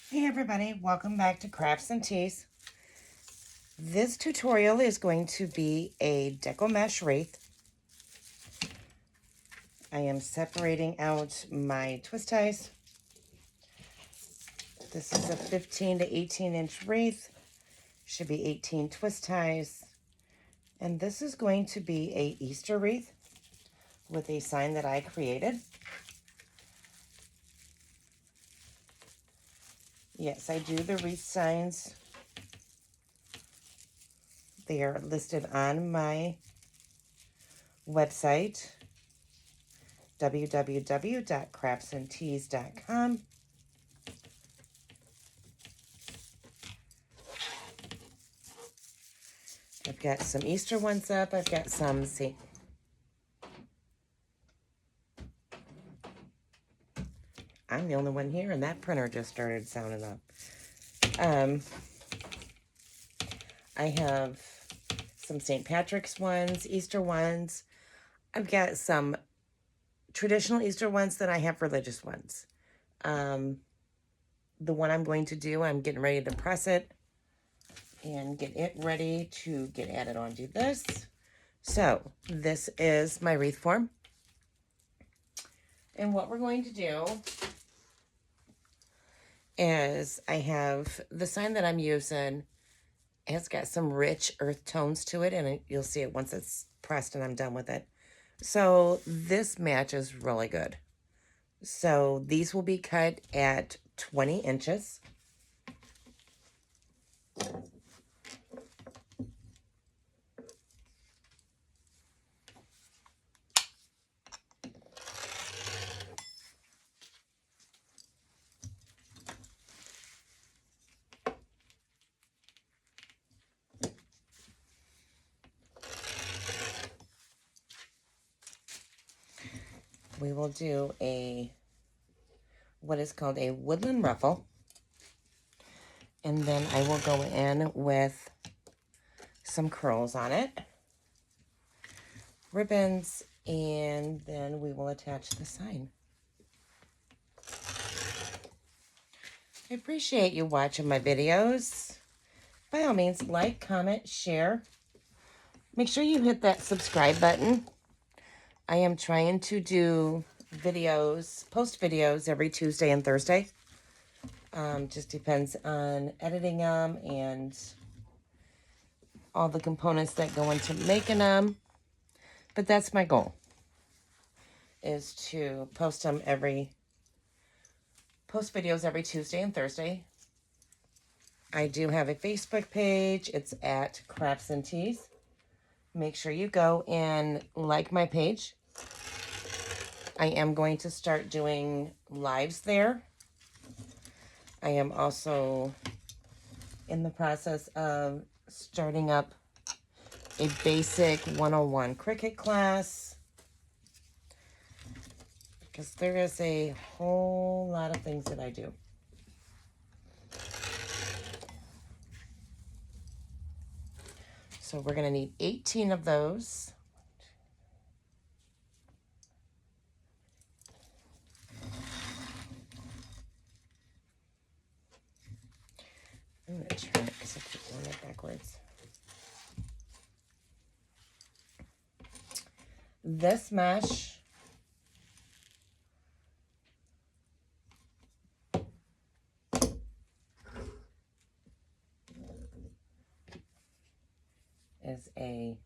Hey everybody, welcome back to Crafts and Teas. This tutorial is going to be a deco mesh wreath. I am separating out my twist ties. This is a 15 to 18 inch wreath. Should be 18 twist ties. And this is going to be a Easter wreath with a sign that I created. Yes, I do the wreath signs. They are listed on my website, www.craftsandteas.com. I've got some Easter ones up. I've got some, see. I'm the only one here, and that printer just started sounding up. I have some St. Patrick's ones, Easter ones. I've got some traditional Easter ones, then I have religious ones. The one I'm going to do, I'm getting ready to press it and get it ready to get added onto this. So this is my wreath form. And what we're going to do is I have the sign that I'm using. It's got some rich earth tones to it, and you'll see it once it's pressed and I'm done with it. So this matches really good. So these will be cut at 20 inches. We will do what is called a woodland ruffle. And then I will go in with some curls on it, ribbons, and then we will attach the sign. I appreciate you watching my videos. By all means, like, comment, share. Make sure you hit that subscribe button. I am trying to do videos, post videos every Tuesday and Thursday. Just depends on editing them and all the components that go into making them. But that's my goal, is to post videos every Tuesday and Thursday. I do have a Facebook page. It's at Crafts and Teas. Make sure you go and like my page. I am going to start doing lives there. I am also in the process of starting up a basic 101 Cricut class, because there is a whole lot of things that I do. So we're going to need 18 of those. I'm going to turn it because I keep doing it backwards. This mesh is a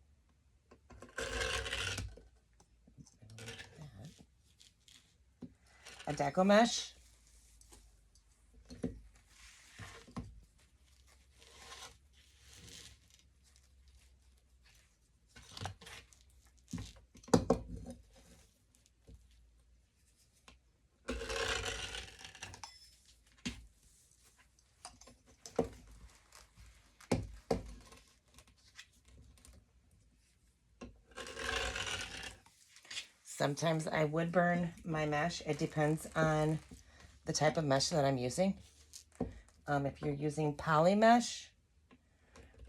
deco mesh. Sometimes I would burn my mesh. It depends on the type of mesh that I'm using. If you're using poly mesh,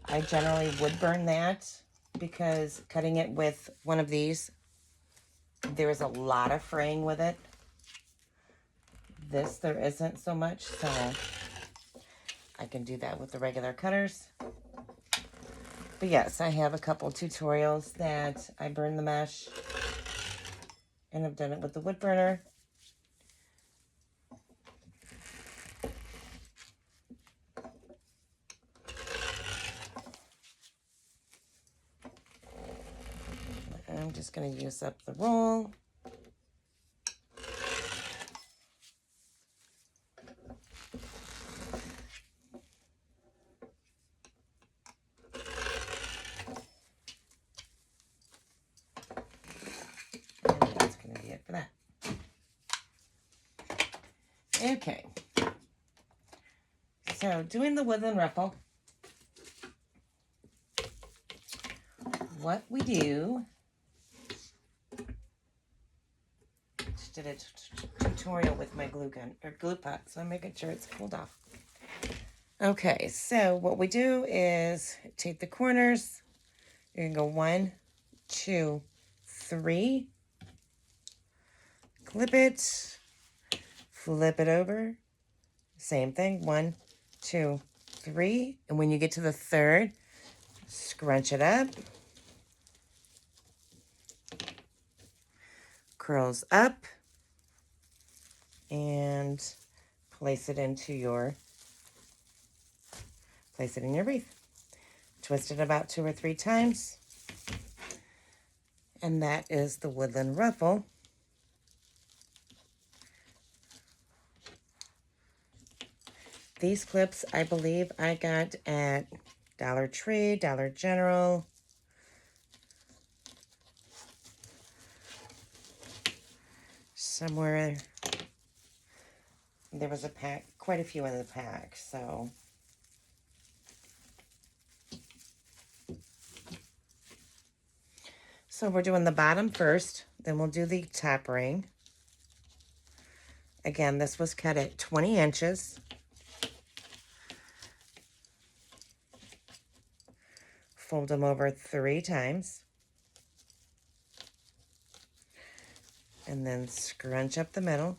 I generally would burn that, because cutting it with one of these, there is a lot of fraying with it. This, there isn't so much, so I can do that with the regular cutters. But yes, I have a couple tutorials that I burn the mesh, and I've done it with the wood burner. I'm just going to use up the roll. And that's going to be it for that. Okay. So doing the woodland ruffle, what we do, just did a tutorial with my glue gun or glue pot, so I'm making sure it's cooled off. Okay, so what we do is take the corners. You're gonna go 1, 2, 3, clip it, flip it over, same thing, 1, 2, 3, and when you get to the third, scrunch it up, curls up, and place it in your wreath. Twist it about 2 or 3 times, and that is the woodland ruffle. These clips, I believe I got at Dollar Tree, Dollar General. Somewhere there was a pack, quite a few in the pack, so. So we're doing the bottom first, then we'll do the top ring. Again, this was cut at 20 inches. Fold them over 3 times. And then scrunch up the middle.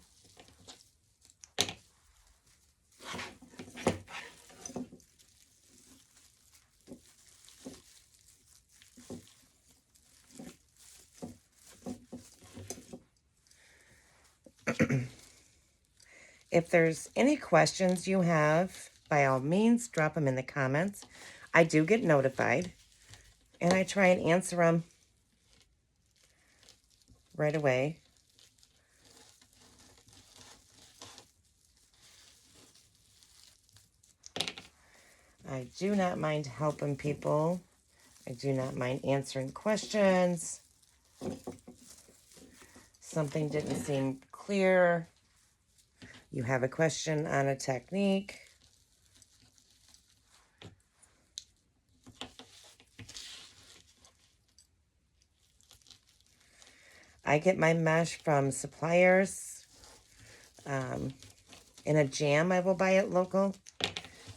If there's any questions you have, by all means, drop them in the comments. I do get notified, and I try and answer them right away. I do not mind helping people. I do not mind answering questions. Something didn't seem clear. You have a question on a technique. I get my mesh from suppliers. In a jam, I will buy it local,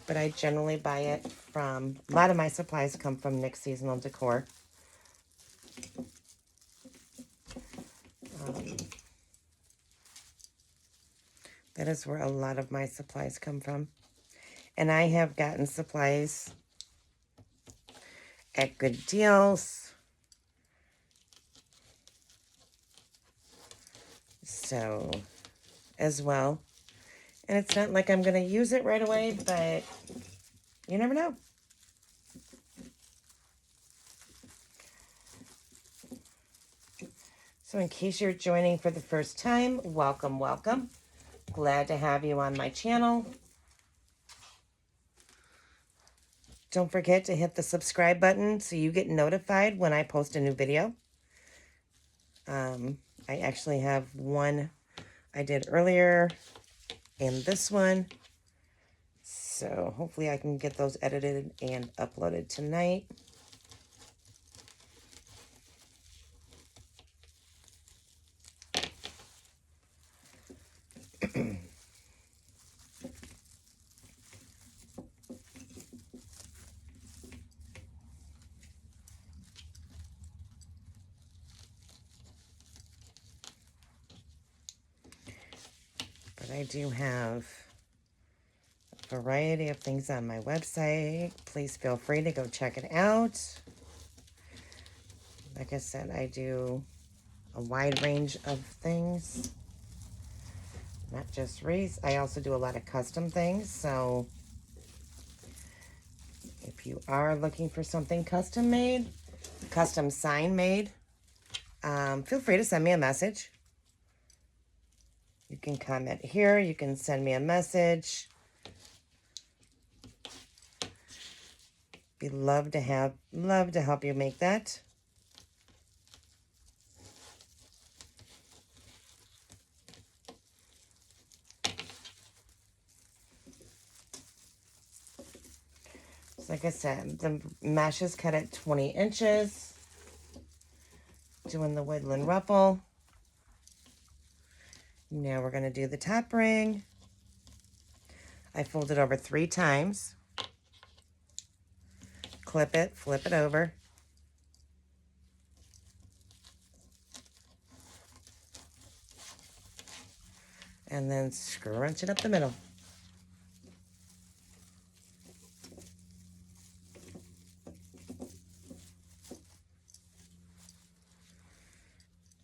but I generally buy it from, a lot of my supplies come from Nick's Seasonal Decor. That is where a lot of my supplies come from. And I have gotten supplies at good deals. So, as well. And it's not like I'm going to use it right away, but you never know. So in case you're joining for the first time, welcome, welcome. Glad to have you on my channel. Don't forget to hit the subscribe button so you get notified when I post a new video. I actually have one I did earlier and this one. So hopefully I can get those edited and uploaded tonight. But I do have variety of things on my website. Please feel free to go check it out. Like I said, I do a wide range of things, not just wreaths. I also do a lot of custom things, so if you are looking for something custom made, custom sign made, feel free to send me a message. You can comment here, you can send me a message. We'd love to help you make that. So like I said, the mesh is cut at 20 inches. Doing the woodland ruffle. Now we're going to do the top ring. I fold it over 3 times. Clip it, flip it over. And then scrunch it up the middle.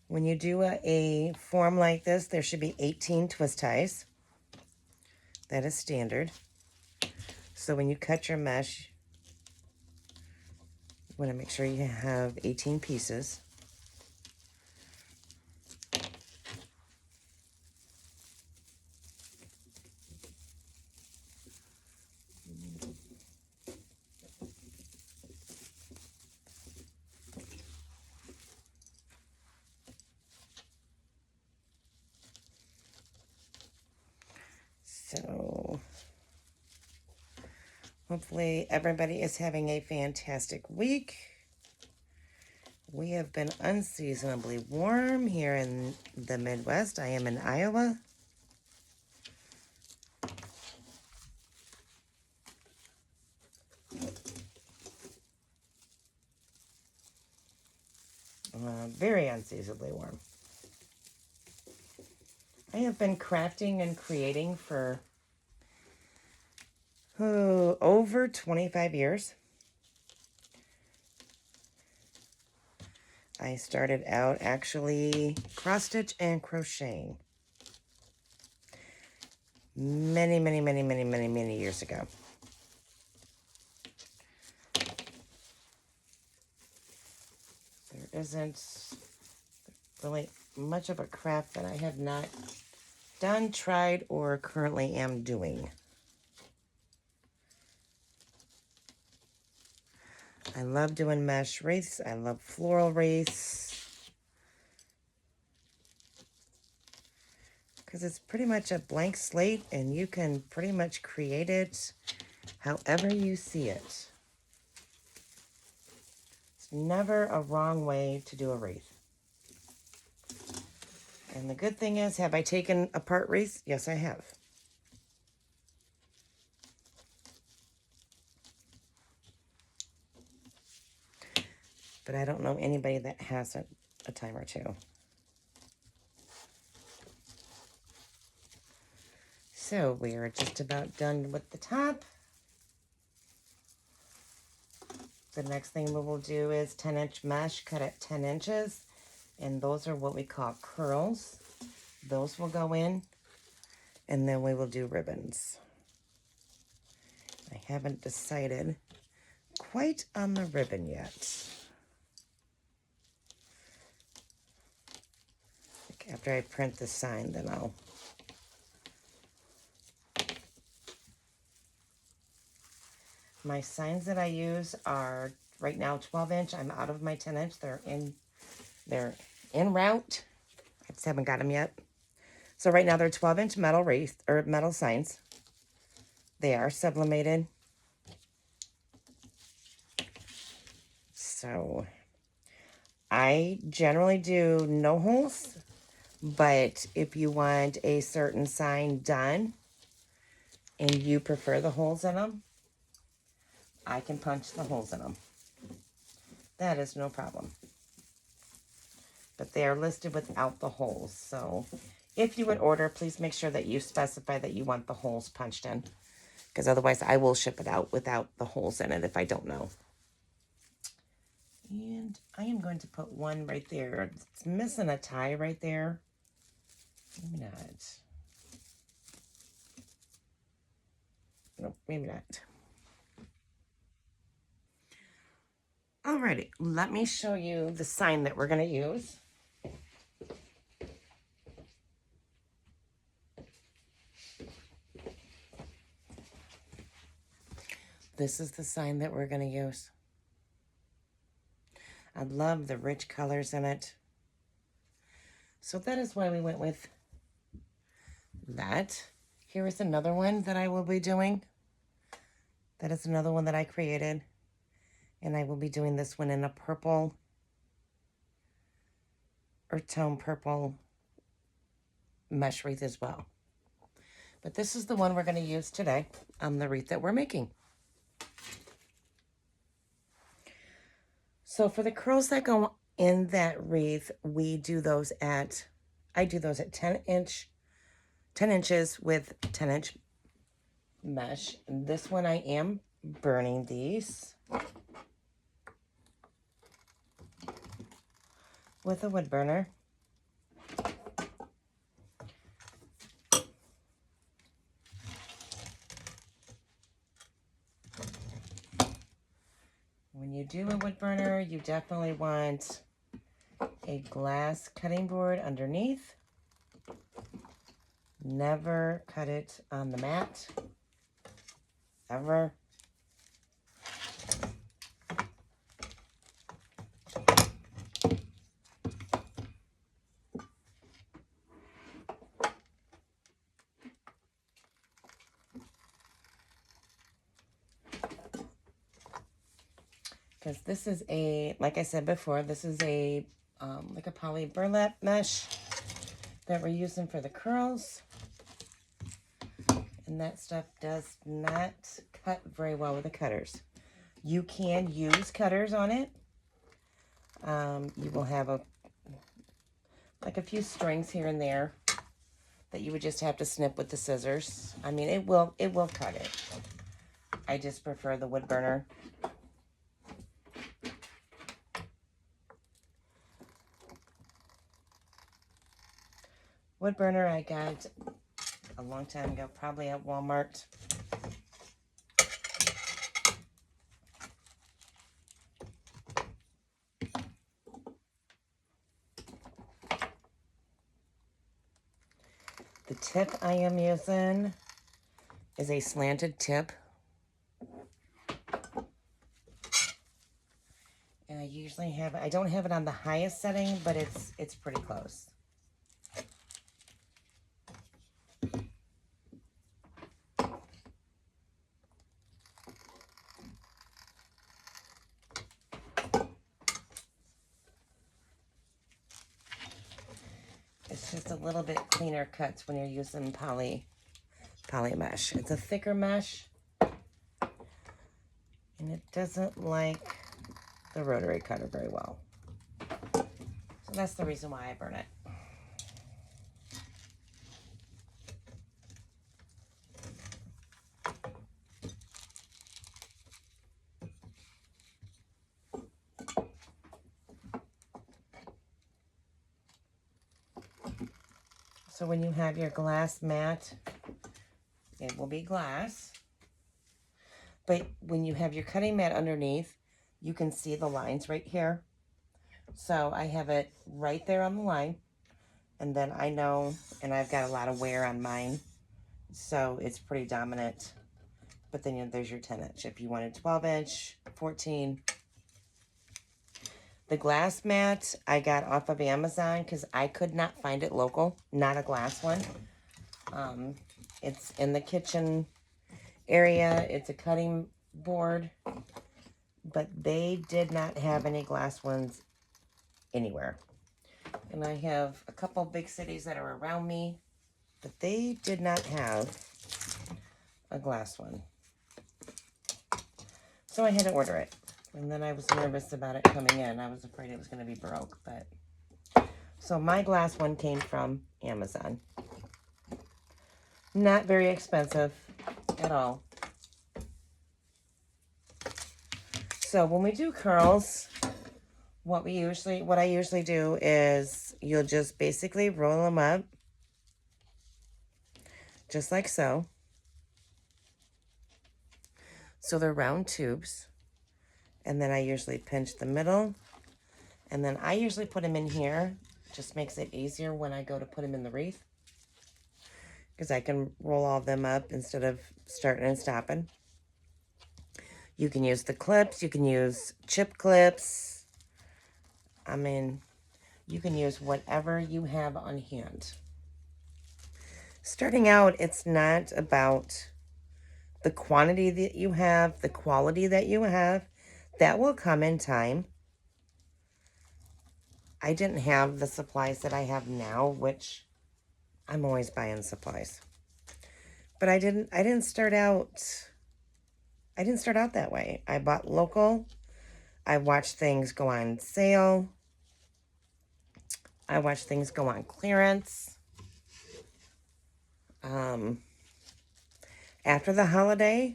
When you do a form like this, there should be 18 twist ties. That is standard. So when you cut your mesh, you want to make sure you have 18 pieces. So hopefully everybody is having a fantastic week. We have been unseasonably warm here in the Midwest. I am in Iowa. Very unseasonably warm. I have been crafting and creating for over 25 years. I started out actually cross stitch and crocheting many years ago. There isn't really much of a craft that I have not done, tried, or currently am doing. I love doing mesh wreaths. I love floral wreaths. Because it's pretty much a blank slate and you can pretty much create it however you see it. It's never a wrong way to do a wreath. And the good thing is, have I taken apart wreaths? Yes, I have. But I don't know anybody that hasn't a time or two. So we are just about done with the top. The next thing we will do is 10-inch mesh cut at 10 inches. And those are what we call curls. Those will go in. And then we will do ribbons. I haven't decided quite on the ribbon yet. After I print the sign, then I'll... My signs that I use are right now 12-inch. I'm out of my 10-inch. They're en route. I just haven't got them yet. So right now they're 12-inch metal wreath or metal signs. They are sublimated. So I generally do no holes, but if you want a certain sign done and you prefer the holes in them, I can punch the holes in them. That is no problem. But they are listed without the holes. So if you would order, please make sure that you specify that you want the holes punched in. because otherwise I will ship it out without the holes in it if I don't know. And I am going to put one right there. It's missing a tie right there. Maybe not. Nope, maybe not. Alrighty, let me show you the sign that we're going to use. This is the sign that we're going to use. I love the rich colors in it. So that is why we went with that. Here is another one that I will be doing. That is another one that I created. And I will be doing this one in a purple, earth tone purple mesh wreath as well. But this is the one we're going to use today on the wreath that we're making. So for the curls that go in that wreath, we do those at, I do those at 10 inches with 10-inch mesh. And this one I am burning these with a wood burner. When you do a wood burner, you definitely want a glass cutting board underneath. Never cut it on the mat, ever. Because this is a, like I said before, this is a, like a poly burlap mesh that we're using for the curls. And that stuff does not cut very well with the cutters. You can use cutters on it. You will have like a few strings here and there that you would just have to snip with the scissors. I mean, it will cut it. I just prefer the wood burner. Wood burner I got a long time ago, probably at Walmart. The tip I am using is a slanted tip. And I usually have, I don't have it on the highest setting, but it's pretty close. It's just a little bit cleaner cuts when you're using poly mesh. It's a thicker mesh, and it doesn't like the rotary cutter very well. So that's the reason why I burn it. So when you have your glass mat, it will be glass. But when you have your cutting mat underneath, you can see the lines right here. So I have it right there on the line. And then I know, and I've got a lot of wear on mine, so it's pretty dominant. But then there's your 10-inch. If you wanted 12-inch, 14. The glass mat I got off of Amazon because I could not find it local, not a glass one. It's in the kitchen area. It's a cutting board, but they did not have any glass ones anywhere. And I have a couple big cities that are around me, but they did not have a glass one. So I had to order it. And then I was nervous about it coming in. I was afraid it was going to be broke, but... So my glass one came from Amazon. Not very expensive at all. So when we do curls, what I usually do is you'll just basically roll them up just like so. So they're round tubes. And then I usually pinch the middle. And then I usually put them in here. Just makes it easier when I go to put them in the wreath, because I can roll all of them up instead of starting and stopping. You can use the clips. You can use chip clips. I mean, you can use whatever you have on hand. Starting out, it's not about the quantity that you have, the quality that you have. That will come in time. I didn't have the supplies that I have now, which I'm always buying supplies. But I didn't start out that way. I bought local. I watched things go on sale. I watched things go on clearance. After the holiday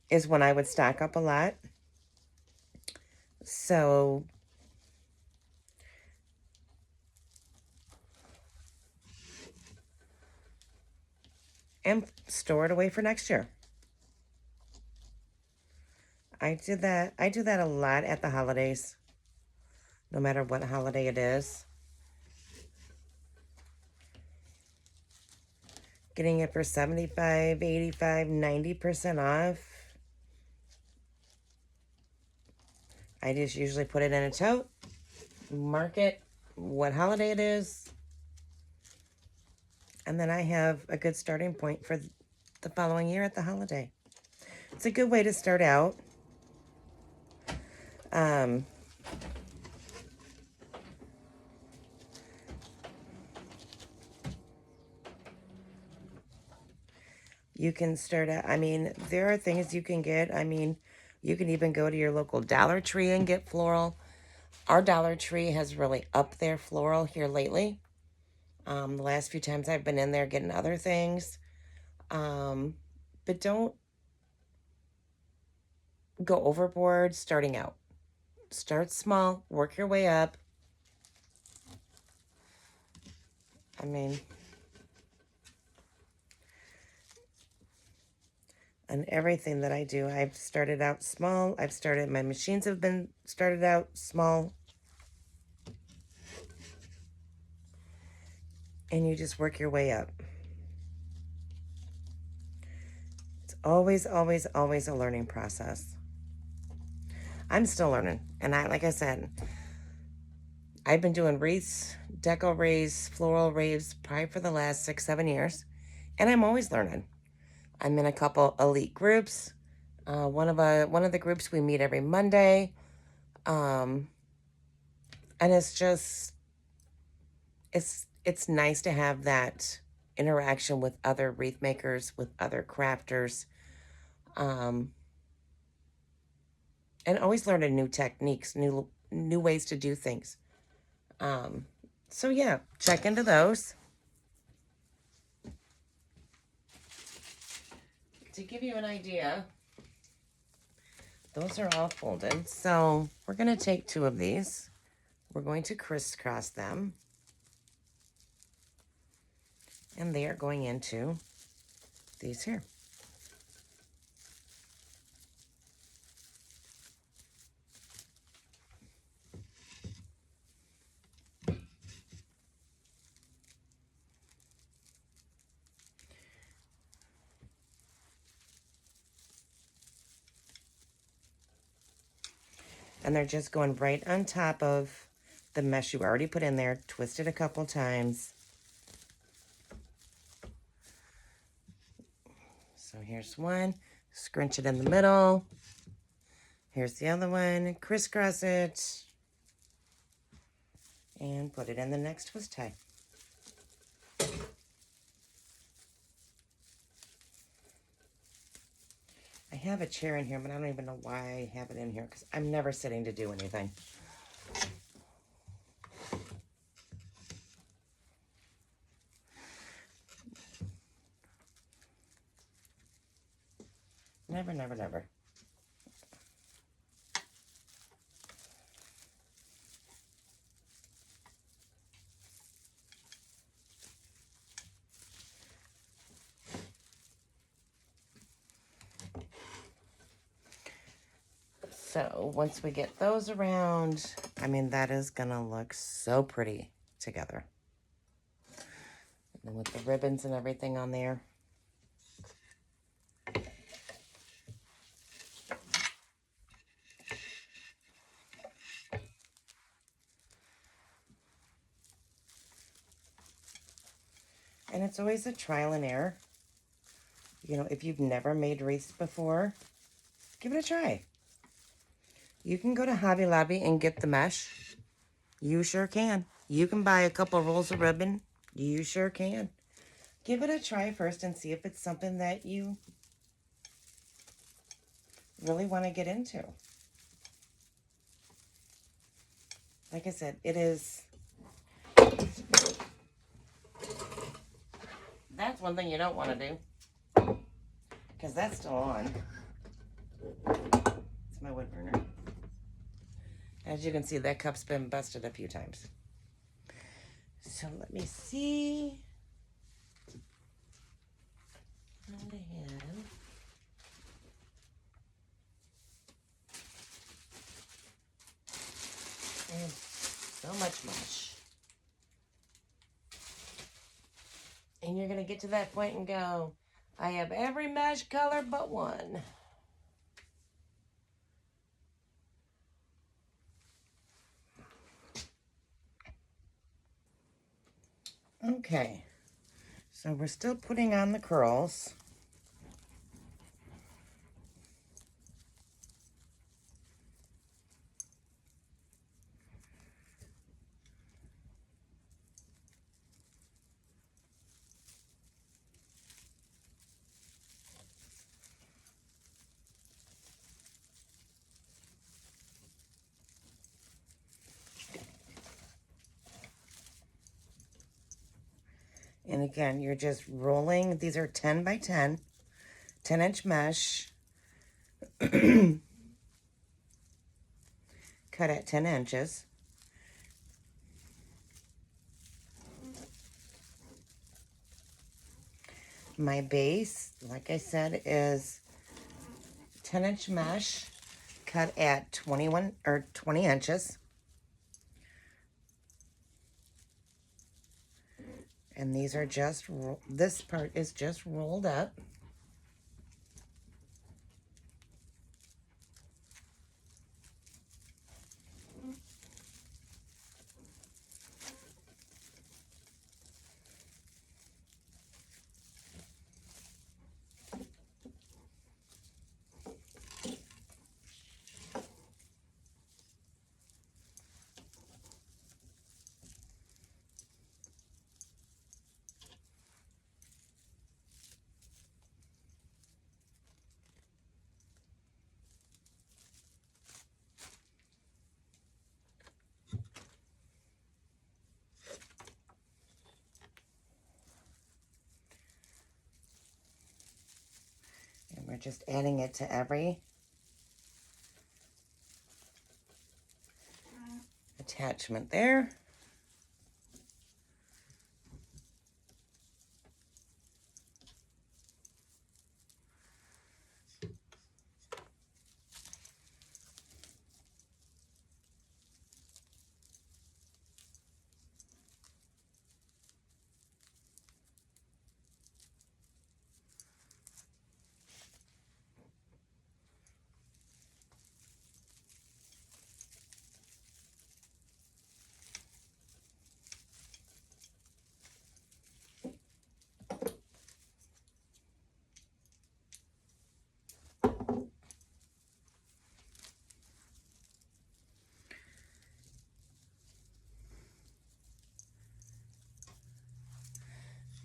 is when I would stock up a lot. So and store it away for next year. I do that a lot at the holidays, no matter what holiday it is. Getting it for 75, 85, 90% off. I just usually put it in a tote, mark it, what holiday it is, and then I have a good starting point for the following year at the holiday. It's a good way to start out. You can start out, I mean, there are things you can get. I mean, you can even go to your local Dollar Tree and get floral. Our Dollar Tree has really upped their floral here lately. The last few times I've been in there getting other things. But don't go overboard starting out. Start small, work your way up. I mean, and everything that I do, I've started out small. My machines have been started out small. And you just work your way up. It's always, always, always a learning process. I'm still learning. And like I said, I've been doing wreaths, deco wreaths, floral wreaths probably for the last 6, 7 years. And I'm always learning. I'm in a couple elite groups. One of the groups we meet every Monday. And it's just, it's nice to have that interaction with other wreath makers, with other crafters. And always learning new techniques, new ways to do things. So yeah, check into those. To give you an idea, those are all folded. So we're going to take 2 of these. We're going to crisscross them. And they are going into these here. And they're just going right on top of the mesh you already put in there, twisted a couple times. So here's one, scrunch it in the middle. Here's the other one, crisscross it, and put it in the next twist tie. I have a chair in here, but I don't even know why I have it in here, because I'm never sitting to do anything. Never, never, never. So once we get those around, I mean, that is gonna look so pretty together. And then with the ribbons and everything on there. And it's always a trial and error. You know, if you've never made wreaths before, give it a try. You can go to Hobby Lobby and get the mesh. You sure can. You can buy a couple rolls of ribbon. You sure can. Give it a try first and see if it's something that you really want to get into. Like I said, it is... That's one thing you don't want to do, because that's still on. It's my wood burner. As you can see, that cup's been busted a few times. So let me see. And so much mush. And you're going to get to that point and go, I have every mesh color but one. Okay, so we're still putting on the curls. And again, you're just rolling. These are 10 by 10, 10-inch mesh, cut at 10 inches. My base, like I said, is 10-inch mesh, cut at 21 or 20 inches. And these are just, this part is just rolled up. And we're just adding it to every attachment there.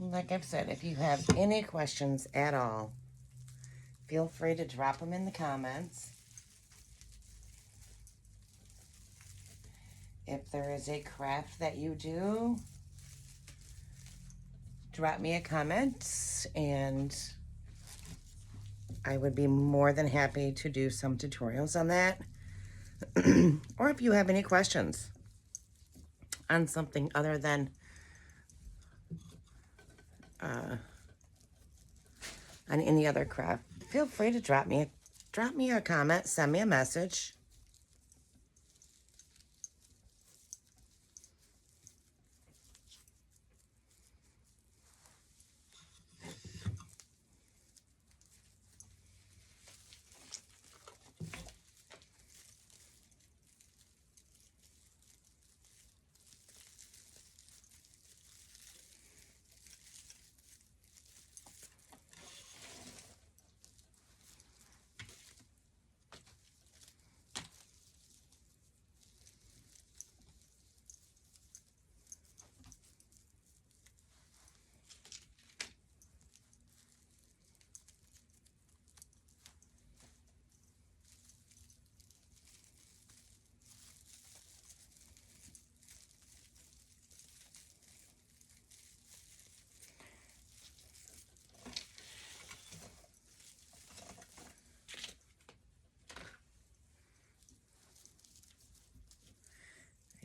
Like I've said, if you have any questions at all, feel free to drop them in the comments. If there is a craft that you do, drop me a comment and I would be more than happy to do some tutorials on that. Or if you have any questions on something other than on any other craft, feel free to drop me a comment, send me a message.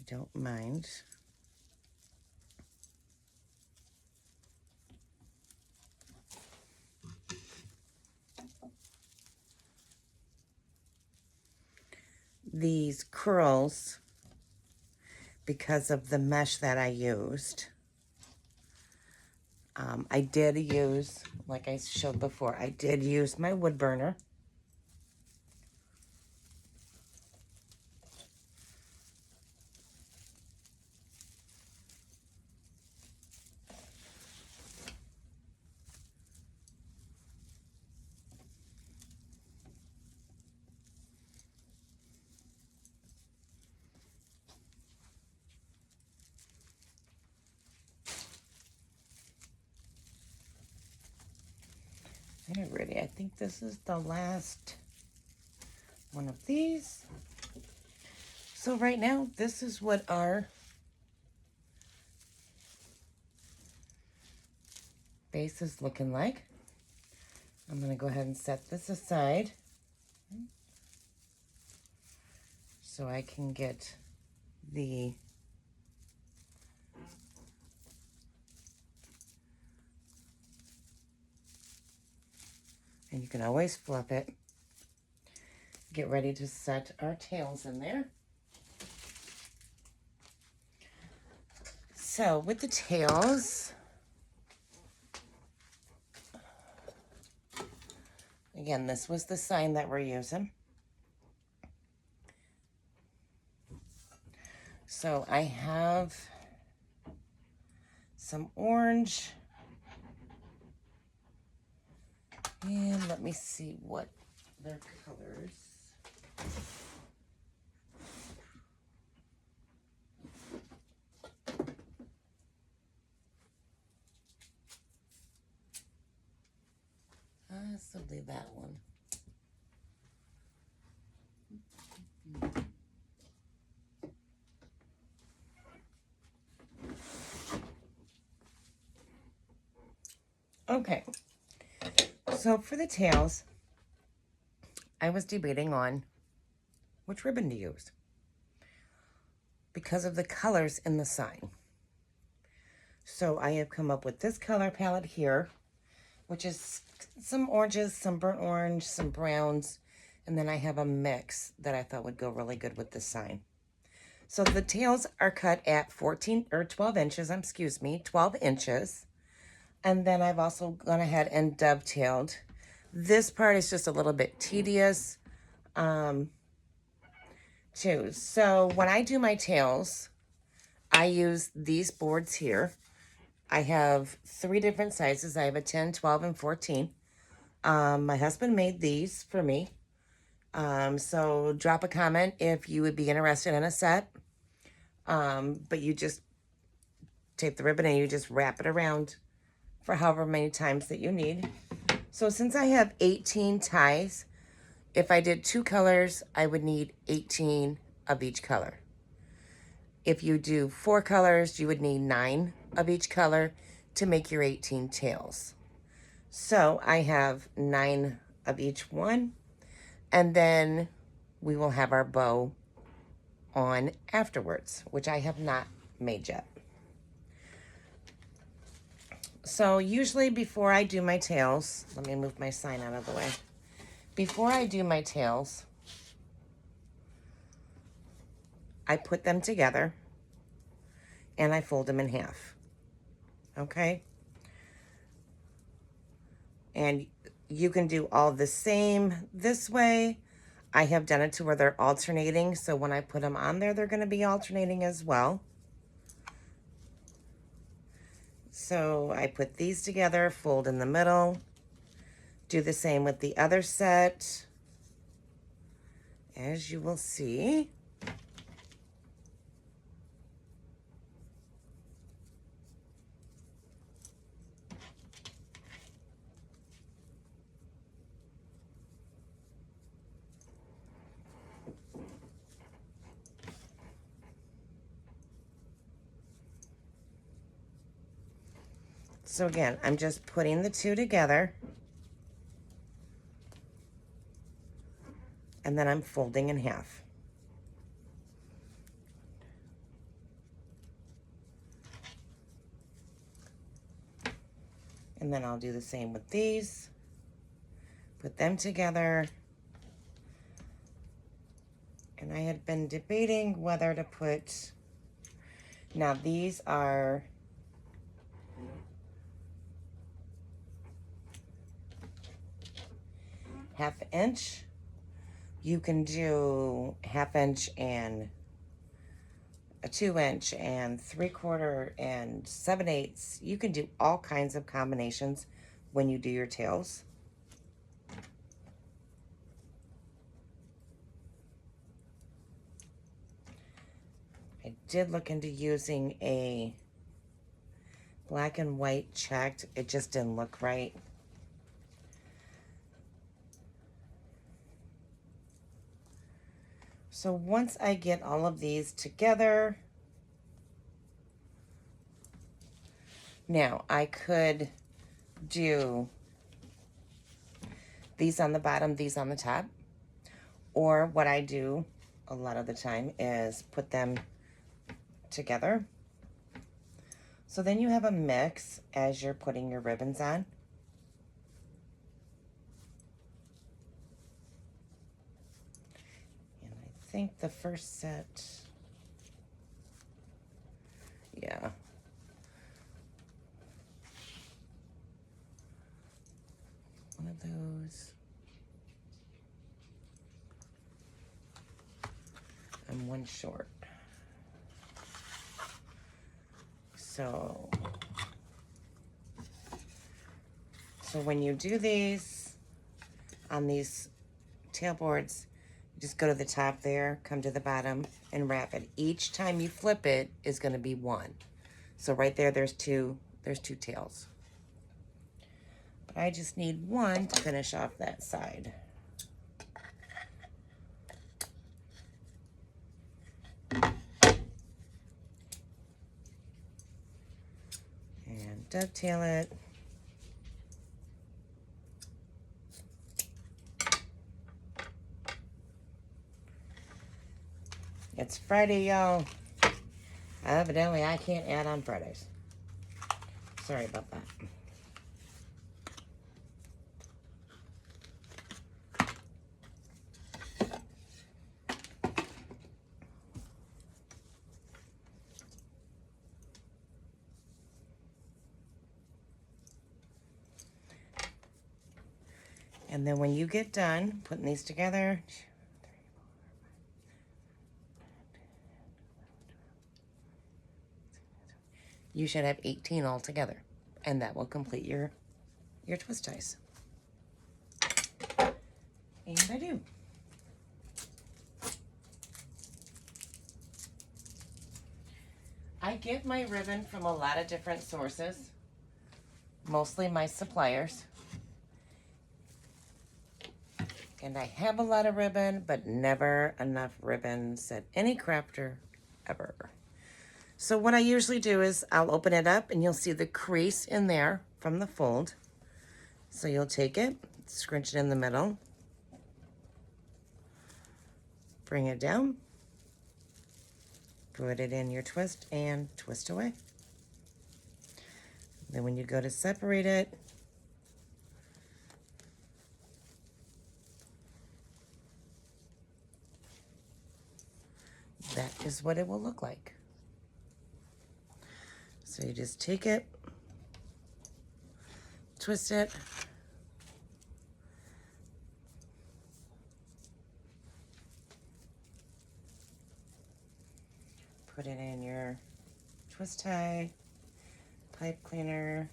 don't mind. These curls because of the mesh that I used. I did use, like I showed before, I did use my wood burner. Alrighty, I think this is the last one of these. So right now, this is what our base is looking like. I'm going to go ahead and set this aside so I can get the and you can always flip it. Get ready to set our tails in there. So with the tails, again, this was the sign that we're using. So I have some orange. And let me see what their colors. So leave that one. Okay, so for the tails, I was debating on which ribbon to use because of the colors in the sign. So I have come up with this color palette here, which is some oranges, some burnt orange, some browns, and then I have a mix that I thought would go really good with this sign. So the tails are cut at 14 or 12 inches, 12 inches. And then I've also gone ahead and dovetailed. This part is just a little bit tedious too. So when I do my tails, I use these boards here. I have 3 different sizes. I have a 10, 12, and 14. My husband made these for me. So drop a comment if you would be interested in a set. But you just tape the ribbon and you just wrap it around for however many times that you need. So since I have 18 ties, if I did 2 colors, I would need 18 of each color. If you do 4 colors, you would need 9 of each color to make your 18 tails. So I have 9 of each one, and then we will have our bow on afterwards, which I have not made yet. So usually before I do my tails, let me move my sign out of the way. Before I do my tails, I put them together and I fold them in half. Okay? And you can do all the same this way. I have done it to where they're alternating, so when I put them on there, they're going to be alternating as well. So I put these together, fold in the middle, do the same with the other set, as you will see. So again, I'm just putting the 2 together, and then I'm folding in half. And then I'll do the same with these. Put them together. And I had been debating whether to put, now these are ½ inch. You can do ½ inch and a 2-inch and 3/4 and 7/8. You can do all kinds of combinations when you do your tails. I did look into using a black and white checked. It just didn't look right. So once I get all of these together, now I could do these on the bottom, these on the top, or what I do a lot of the time is put them together. So then you have a mix as you're putting your ribbons on. And I think the first set, yeah. One of those. I'm one short. So when you do these on these tail boards, you just go to the top there, come to the bottom, and wrap it. Each time you flip it is going to be one. So right there, there's two tails. But I just need one to finish off that side. And dovetail it. It's Friday, y'all. Evidently, I can't add on Fridays. Sorry about that. And then when you get done putting these together, you should have 18 all together, and that will complete your twist ties. And I do. I get my ribbon from a lot of different sources, mostly my suppliers. And I have a lot of ribbon, but never enough ribbon, said any crafter ever. So what I usually do is I'll open it up and you'll see the crease in there from the fold. So you'll take it, scrunch it in the middle, bring it down, put it in your twist and twist away. Then when you go to separate it, that is what it will look like. So you just take it, twist it, put it in your twist tie, pipe cleaner,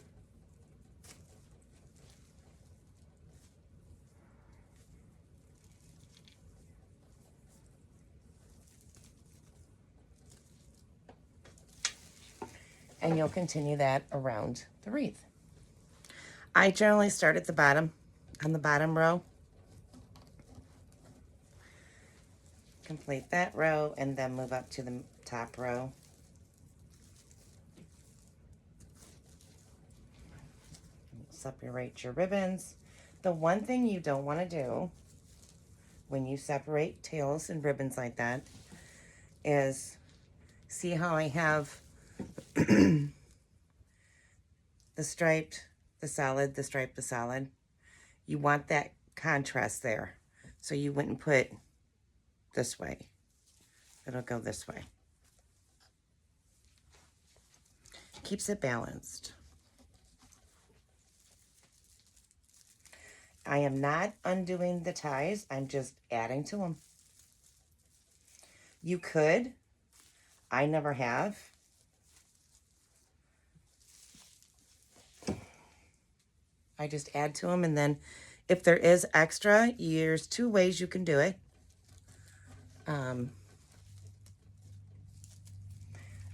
and you'll continue that around the wreath. I generally start at the bottom, on the bottom row. Complete that row and then move up to the top row. Separate your ribbons. The one thing you don't want to do when you separate tails and ribbons like that is, see how I have the striped the solid, the stripe, the solid. You want that contrast there. So you wouldn't put this way. It'll go this way. Keeps it balanced. I am not undoing the ties. I'm just adding to them. You could. I never have. I just add to them, and then if there is extra, there's 2 ways you can do it.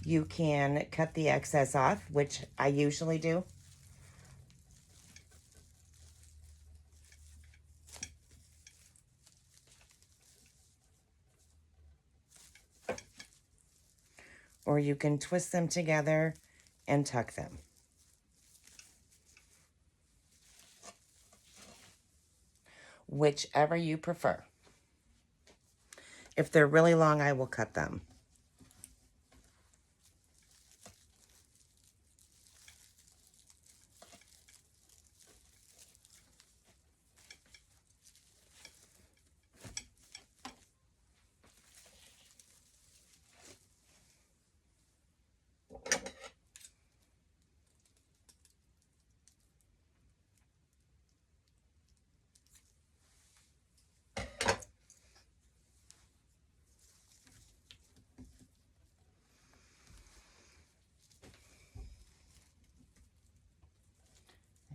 You can cut the excess off, which I usually do. Or you can twist them together and tuck them. Whichever you prefer. If they're really long, I will cut them.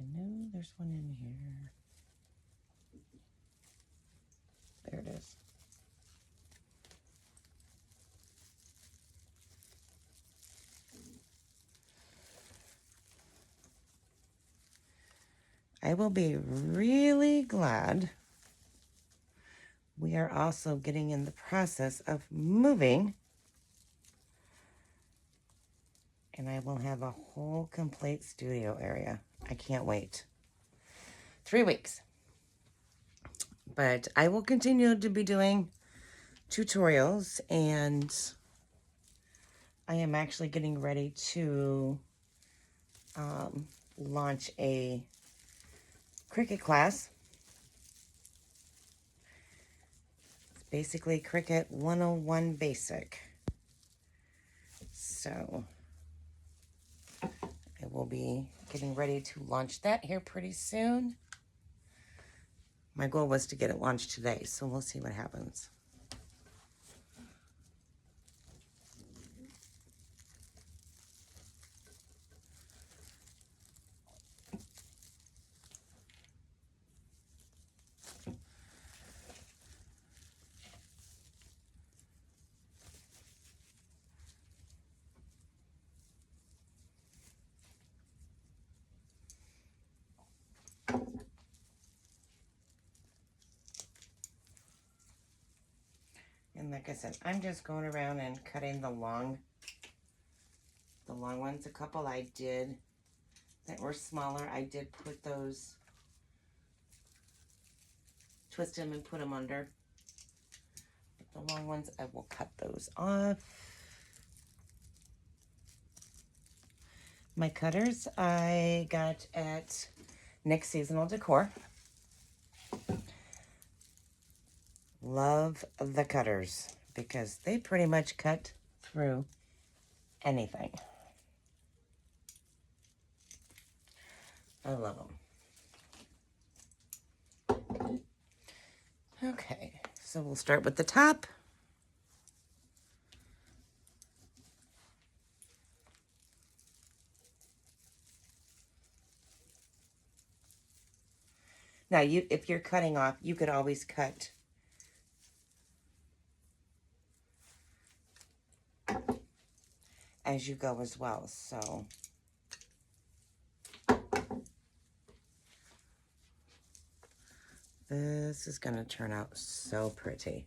I know there's one in here. There it is. I will be really glad. We are also getting in the process of moving. And I will have a whole complete studio area. I can't wait. 3 weeks. But I will continue to be doing tutorials, and I am actually getting ready to launch a Cricut class. It's basically Cricut 101 Basic. So I will be getting ready to launch that here pretty soon. My goal was to get it launched today, so we'll see what happens. And like I said, I'm just going around and cutting the long ones. A couple I did that were smaller, I did put those, twist them and put them under. But the long ones, I will cut those off. My cutters I got at Nick's Seasonal Decor. Love the cutters because they pretty much cut through anything. I love them. Okay, so we'll start with the top. Now, if you're cutting off, you could always cut as you go as well, so this is going to turn out so pretty.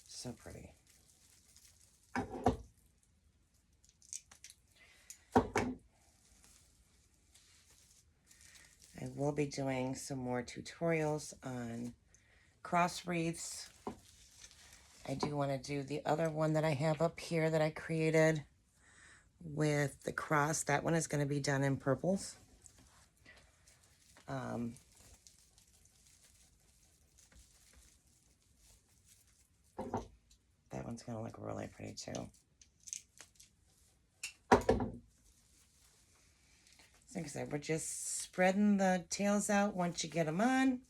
So pretty. I will be doing some more tutorials on cross wreaths I do want to do the other one that I have up here that I created with the cross. That one is going to be done in purples. That one's going to look really pretty too. Like I said, we're just spreading the tails out once you get them on.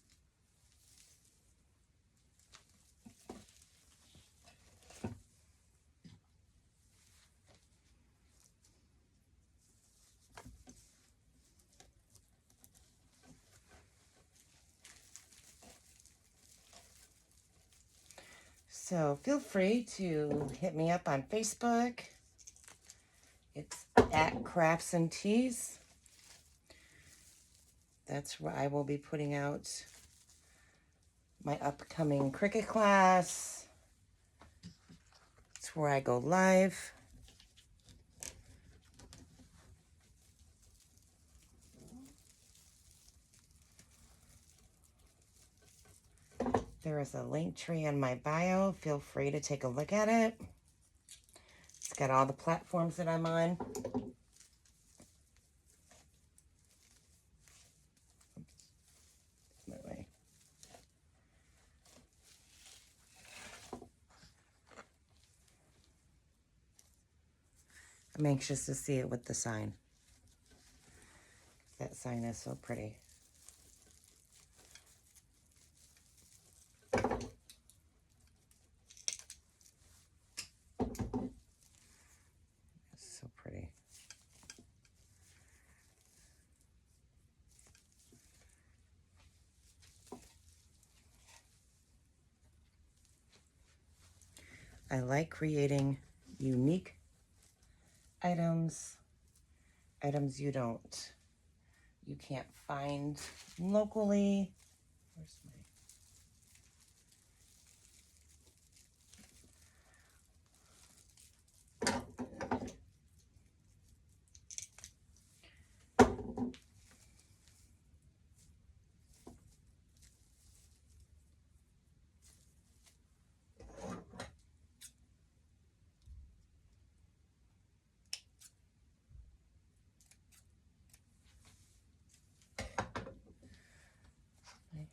So feel free to hit me up on Facebook. It's at Crafts and Teas. That's where I will be putting out my upcoming Cricut class. It's where I go live. There is a link tree in my bio. Feel free to take a look at it. It's got all the platforms that I'm on. That way. I'm anxious to see it with the sign. That sign is so pretty. It's so pretty. I like creating unique items you can't find locally. Where's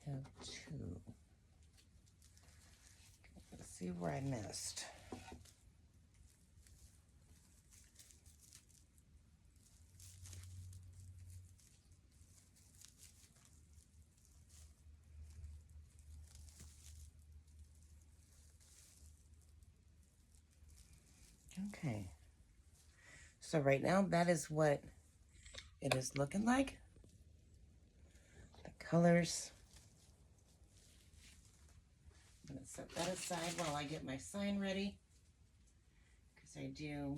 I have two. Let's see where I missed. Okay. So right now that is what it is looking like. The colors. I'm going to set that aside while I get my sign ready, because I do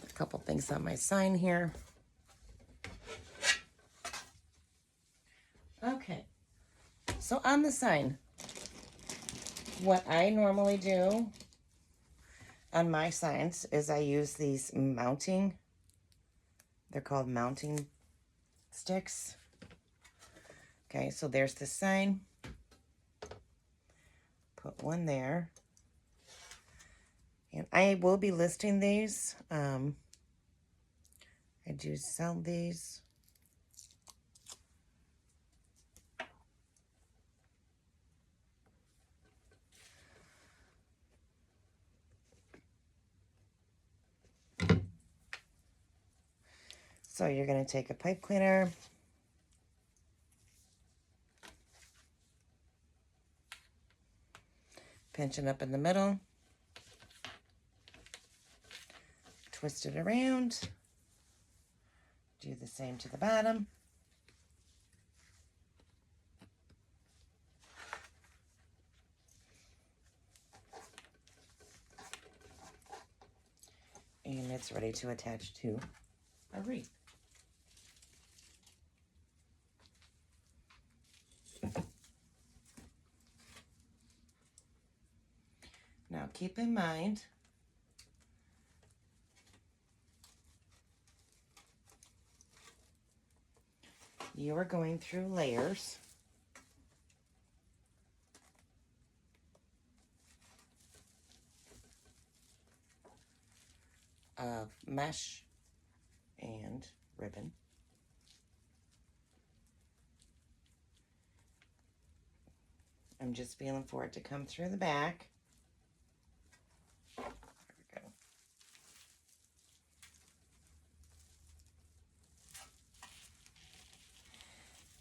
a couple things on my sign here. Okay, so on the sign, what I normally do on my signs is I use these mounting, they're called mounting sticks. Okay, so there's the sign. Put one there. And I will be listing these. I do sell these. So you're going to take a pipe cleaner. Pinch it up in the middle. Twist it around. Do the same to the bottom. And it's ready to attach to a wreath. Now keep in mind, you are going through layers. of mesh and ribbon. I'm just feeling for it to come through the back. There we go.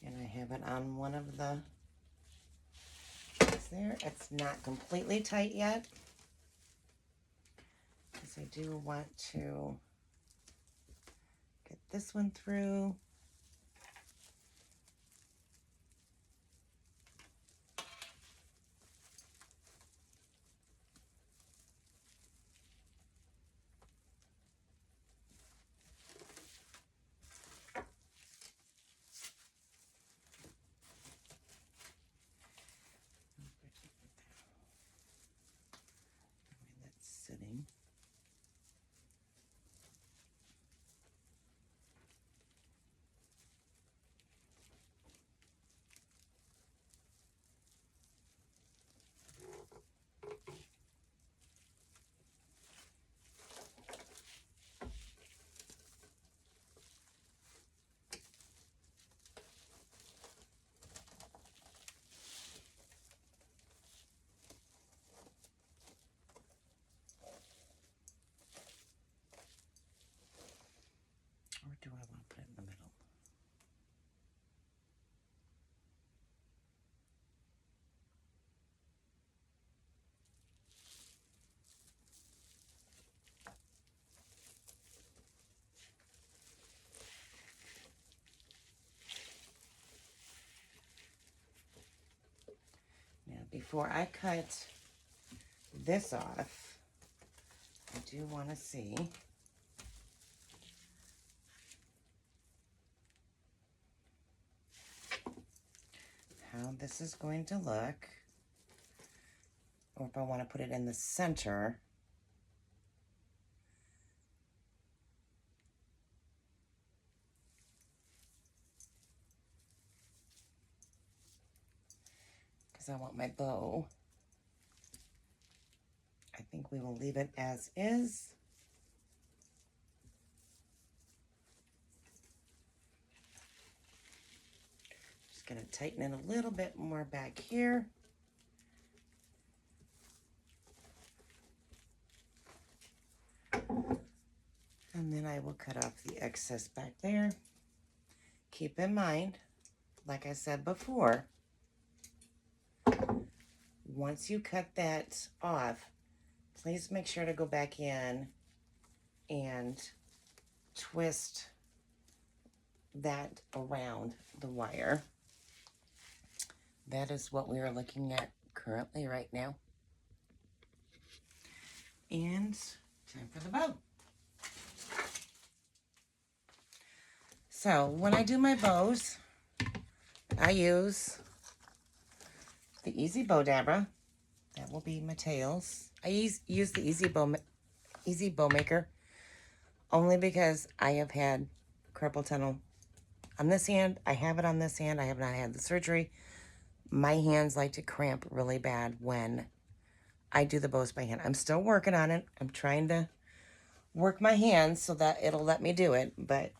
And I have it on one of the there. It's not completely tight yet, because I do want to get this one through. That's sitting. Or do I want to put it in the middle? Now, before I cut this off, I do want to see how this is going to look, or if I want to put it in the center. Because I want my bow. I think we will leave it as is. Just going to tighten it a little bit more back here. And then I will cut off the excess back there. Keep in mind, like I said before, once you cut that off, please make sure to go back in and twist that around the wire. That is what we are looking at currently right now. And time for the bow. So when I do my bows, I use the Easy Bow Dabber. That will be my tails. I use the Easy Bow Maker only because I have had carpal tunnel on this hand. I have it on this hand. I have not had the surgery. My hands like to cramp really bad when I do the bows by hand. I'm still working on it. I'm trying to work my hands so that it'll let me do it, but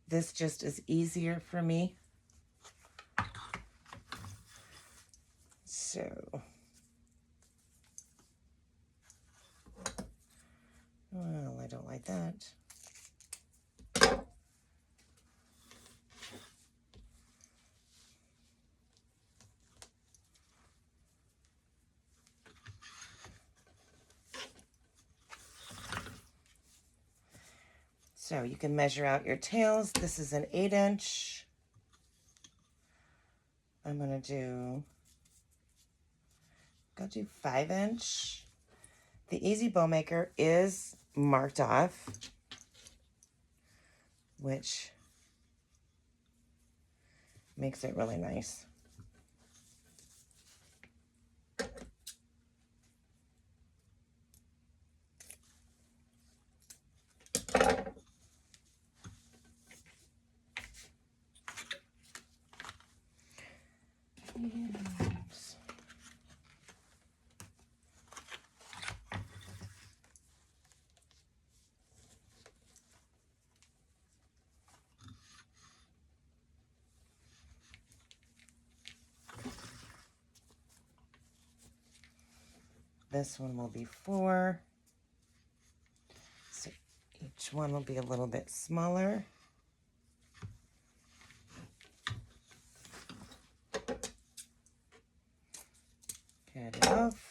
this just is easier for me. So, well, I don't like that. So you can measure out your tails. This is an 8-inch. I'm gonna do 5-inch. The Easy Bow Maker is marked off, which makes it really nice. This one will be 4. So each one will be a little bit smaller. Cut it off.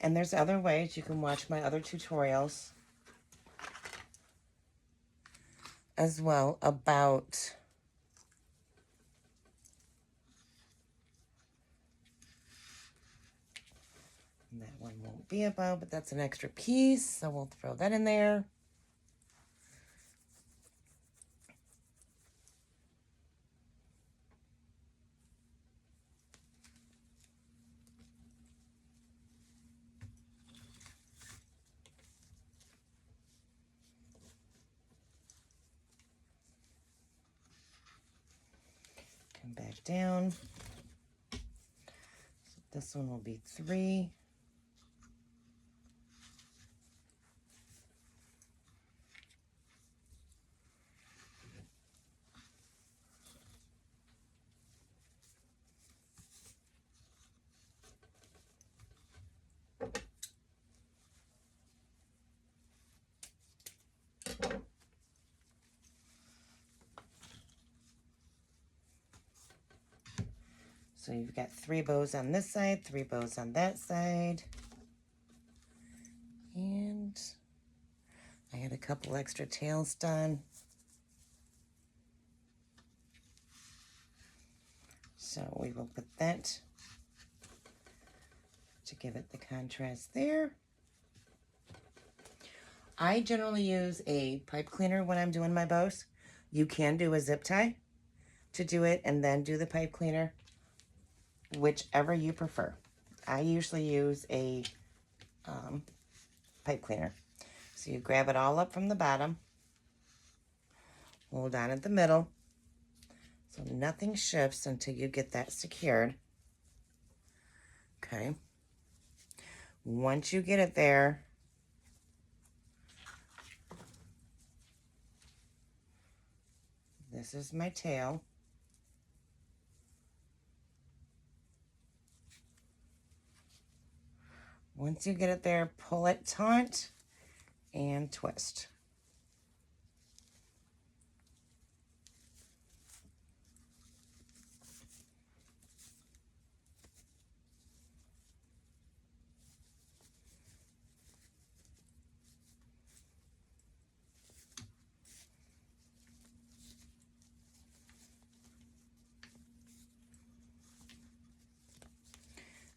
And there's other ways. You can watch my other tutorials as well about that one won't be about, but that's an extra piece, so we'll throw that in there. Come back down. So this one will be 3. So you've got 3 bows on this side, 3 bows on that side. And I had a couple extra tails done. So we will put that to give it the contrast there. I generally use a pipe cleaner when I'm doing my bows. You can do a zip tie to do it and then do the pipe cleaner, whichever you prefer. I usually use a pipe cleaner. So you grab it all up from the bottom, hold on at the middle, so nothing shifts until you get that secured. Okay. Once you get it there, this is my tail. Once you get it there, pull it taut and twist.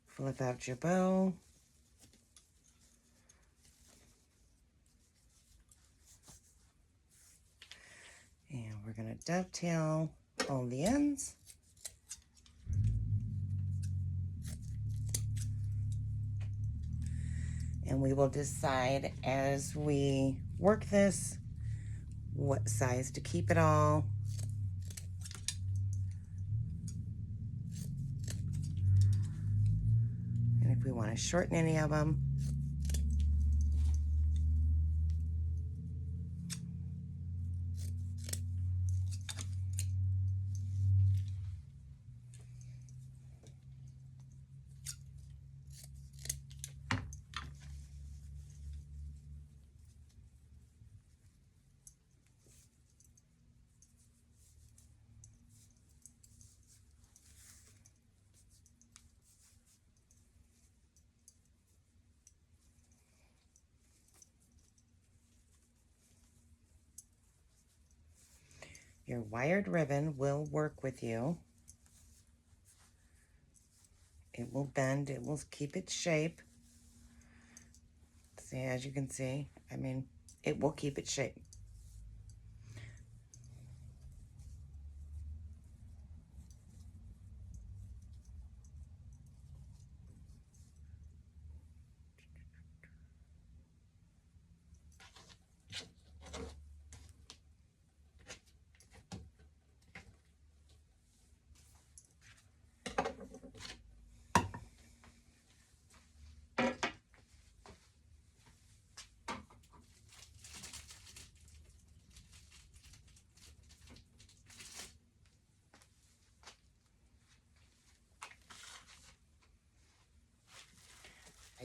Flip out your bow. And we're going to dovetail all the ends. And we will decide as we work this what size to keep it all. And if we want to shorten any of them. Your wired ribbon will work with you. It will bend, it will keep its shape. See, as you can see, I mean, it will keep its shape.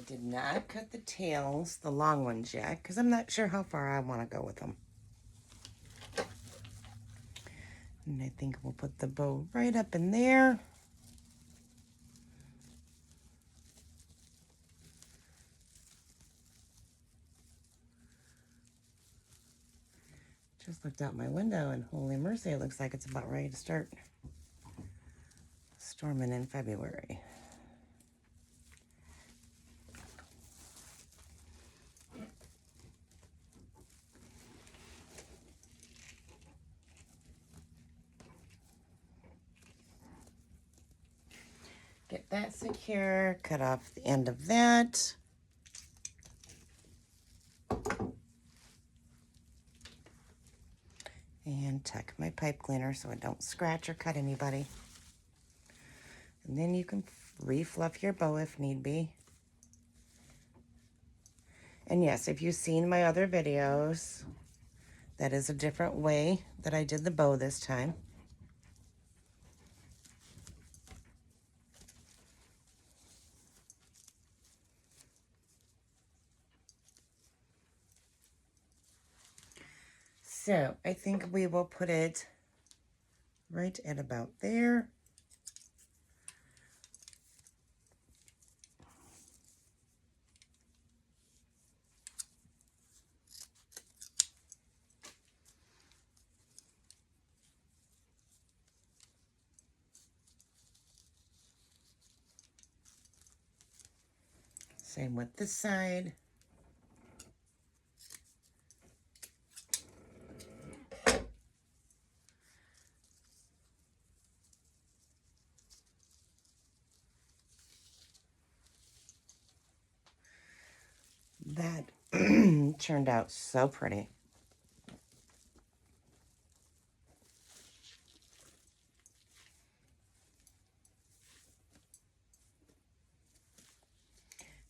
did not cut the tails, the long ones yet, because I'm not sure how far I want to go with them. And I think we'll put the bow right up in there. Just looked out my window and holy mercy, it looks like it's about ready to start storming in February. Get that secure, cut off the end of that. And tuck my pipe cleaner so I don't scratch or cut anybody. And then you can refluff your bow if need be. And yes, if you've seen my other videos, that is a different way that I did the bow this time. So I think we will put it right at about there. Same with this side. That turned out so pretty.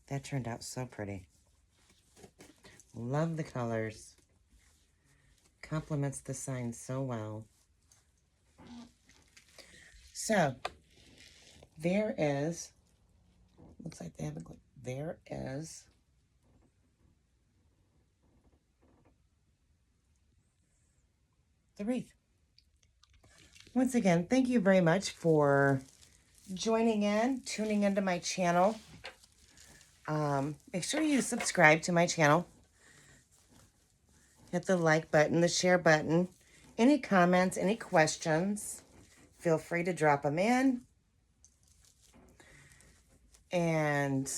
That turned out so pretty. Love the colors. Complements the sign so well. So, there is, looks like they haven't, there is the wreath. Once again, thank you very much for joining in, tuning into my channel. Make sure you subscribe to my channel. Hit the like button, the share button. Any comments, any questions, feel free to drop them in. And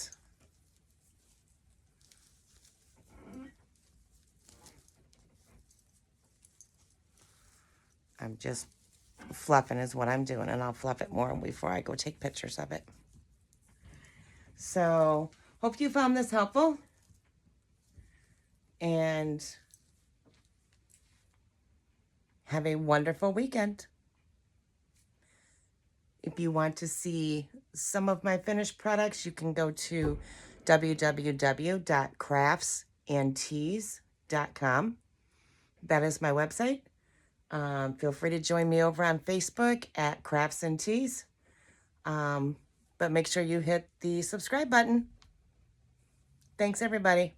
I'm just fluffing is what I'm doing, and I'll fluff it more before I go take pictures of it. So, hope you found this helpful. And have a wonderful weekend. If you want to see some of my finished products, you can go to www.craftsandtees.com. That is my website. Feel free to join me over on Facebook at Crafts and Tees. But make sure you hit the subscribe button. Thanks, everybody.